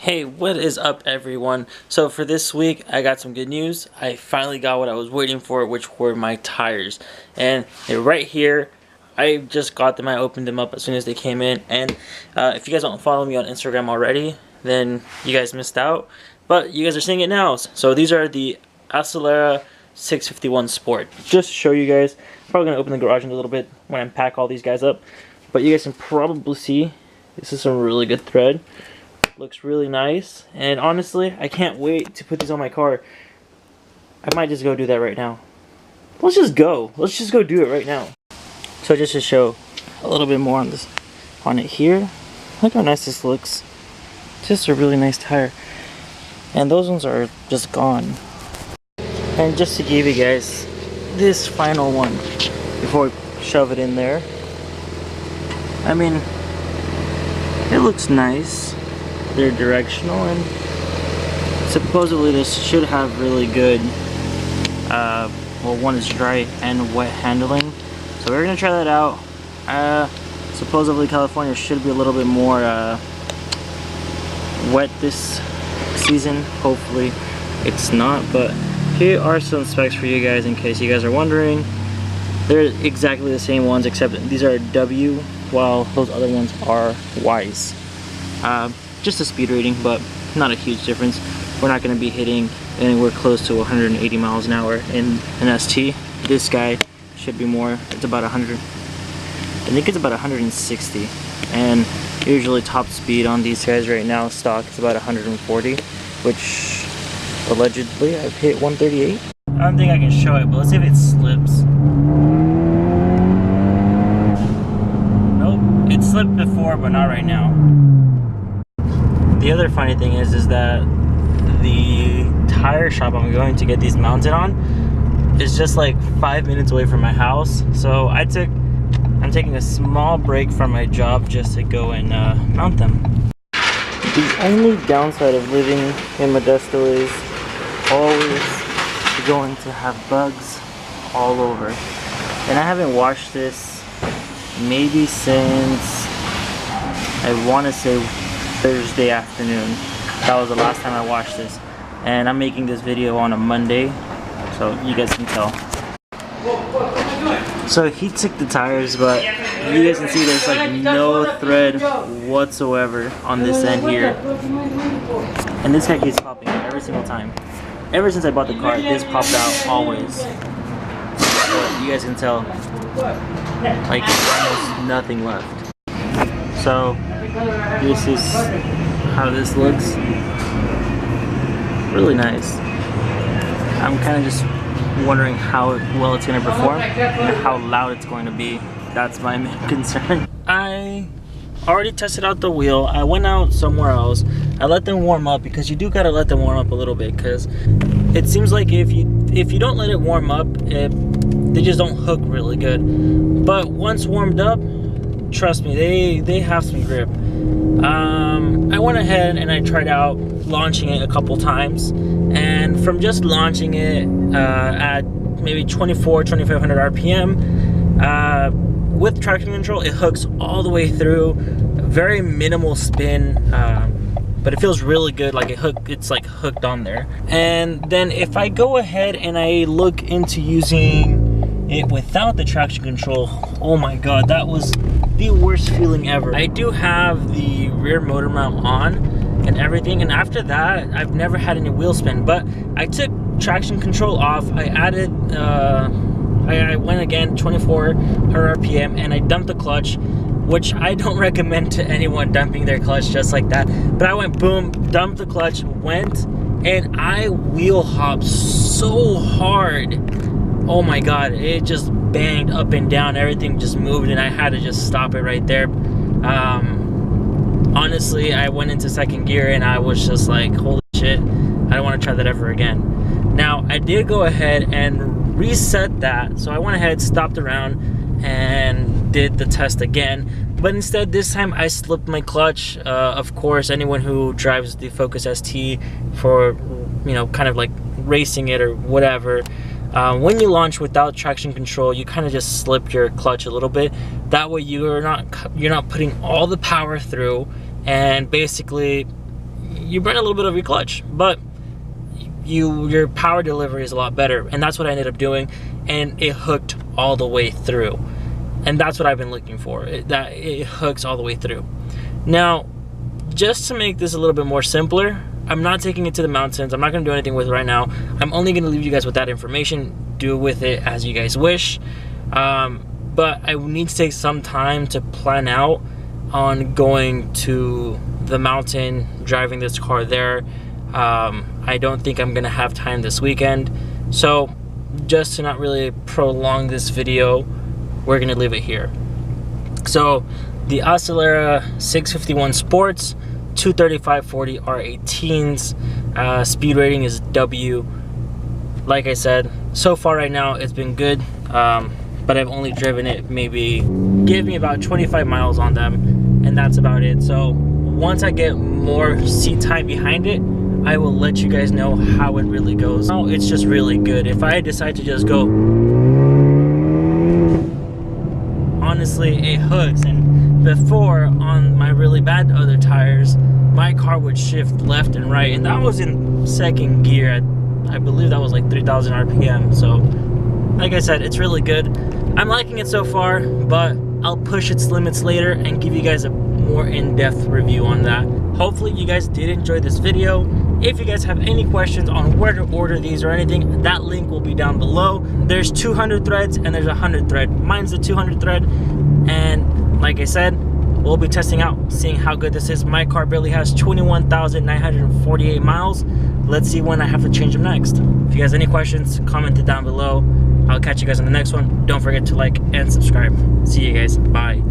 Hey, what is up everyone? So for this week, I got some good news. I finally got what I was waiting for, which were my tires. And they're right here. I just got them. I opened them up as soon as they came in. And if you guys don't follow me on Instagram already, then you guys missed out. But you guys are seeing it now. So these are the Accelera 651 Sport. Just to show you guys, I'm probably going to open the garage in a little bit when I pack all these guys up. But you guys can probably see this is some really good thread. Looks really nice, and honestly, I can't wait to put these on my car. I might just go do that right now. Let's just go do it right now. So just to show a little bit more on it here, look how nice this looks. Just a really nice tire, and those ones are just gone. And just to give you guys this final one before we shove it in there, I mean, it looks nice. They're directional, and supposedly this should have really good well, one is dry and wet handling, so we're gonna try that out. Supposedly California should be a little bit more wet this season. Hopefully it's not, but here are some specs for you guys in case you guys are wondering. They're exactly the same ones, except these are W while those other ones are Ys. Just a speed rating, but not a huge difference. We're not going to be hitting anywhere close to 180 miles an hour in an ST. This guy should be more. It's about 100. I think it's about 160. And usually top speed on these guys right now stock is about 140, which allegedly I've hit 138. I don't think I can show it, but let's see if it slips. Nope, it slipped before, but not right now. The other funny thing is that the tire shop I'm going to get these mounted on is just like 5 minutes away from my house. So I'm taking a small break from my job just to go and mount them. The only downside of living in Modesto is always going to have bugs all over. And I haven't washed this maybe since, I want to say, Thursday afternoon. That was the last time I watched this, and I'm making this video on a Monday, so you guys can tell. So he took the tires, but you guys can see there's like no thread whatsoever on this end here, and this guy keeps popping out every single time. Ever since I bought the car, this popped out always. So you guys can tell, like, almost nothing left. So this is how this looks. Really nice. I'm kind of just wondering how well it's going to perform and how loud it's going to be. That's my main concern. I already tested out the wheel. I went out somewhere else. I let them warm up, because you do got to let them warm up a little bit, because it seems like if you don't let it warm up, they just don't hook really good. But once warmed up, trust me, they have some grip. I went ahead and I tried out launching it a couple times, and from just launching it at maybe 2500 RPM with traction control, it hooks all the way through. Very minimal spin, but it feels really good. Like it's like hooked on there. And then if I go ahead and I look into using it without the traction control, oh my god, that was the worst feeling ever. I do have the rear motor mount on and everything, and after that I've never had any wheel spin. But I took traction control off. I added I went again 2400 RPM, and I dumped the clutch, which I don't recommend to anyone dumping their clutch just like that. But I went boom, dumped the clutch, went, and I wheel hopped so hard. Oh my god, it just banged up and down, everything just moved, and I had to just stop it right there. Honestly, I went into second gear and I was just like, holy shit, I don't want to try that ever again. Now, I did go ahead and reset that, so I went ahead, stopped around, and did the test again. But instead, this time I slipped my clutch. Of course, anyone who drives the Focus ST for, you know, kind of like racing it or whatever, when you launch without traction control, you kind of just slip your clutch a little bit. That way you're not putting all the power through, and basically you burn a little bit of your clutch, but your power delivery is a lot better, and that's what I ended up doing, and it hooked all the way through. And that's what I've been looking for, that it hooks all the way through. Now, just to make this a little bit more simpler, I'm not taking it to the mountains. I'm not going to do anything with it right now. I'm only going to leave you guys with that information. Do with it as you guys wish. But I need to take some time to plan out on going to the mountain, driving this car there. I don't think I'm going to have time this weekend. So just to not really prolong this video, we're going to leave it here. So the Accelera 651 Sports 235/40 R18s, speed rating is W. Like I said, so far right now it's been good, but I've only driven it maybe, give me about 25 miles on them, and that's about it. So once I get more seat time behind it, I will let you guys know how it really goes. Now it's just really good. If I decide to just go, honestly, it hooks. And before, on my really bad other tires, my car would shift left and right, and that was in second gear. I believe that was like 3,000 RPM. So like I said, it's really good. I'm liking it so far, but I'll push its limits later and give you guys a more in-depth review on that. Hopefully you guys did enjoy this video. If you guys have any questions on where to order these or anything, that link will be down below. There's 200 threads and there's 100 thread. Mine's the 200 thread, and like I said, we'll be testing out, seeing how good this is. My car barely has 21,948 miles. Let's see when I have to change them next. If you guys have any questions, comment it down below. I'll catch you guys on the next one. Don't forget to like and subscribe. See you guys. Bye.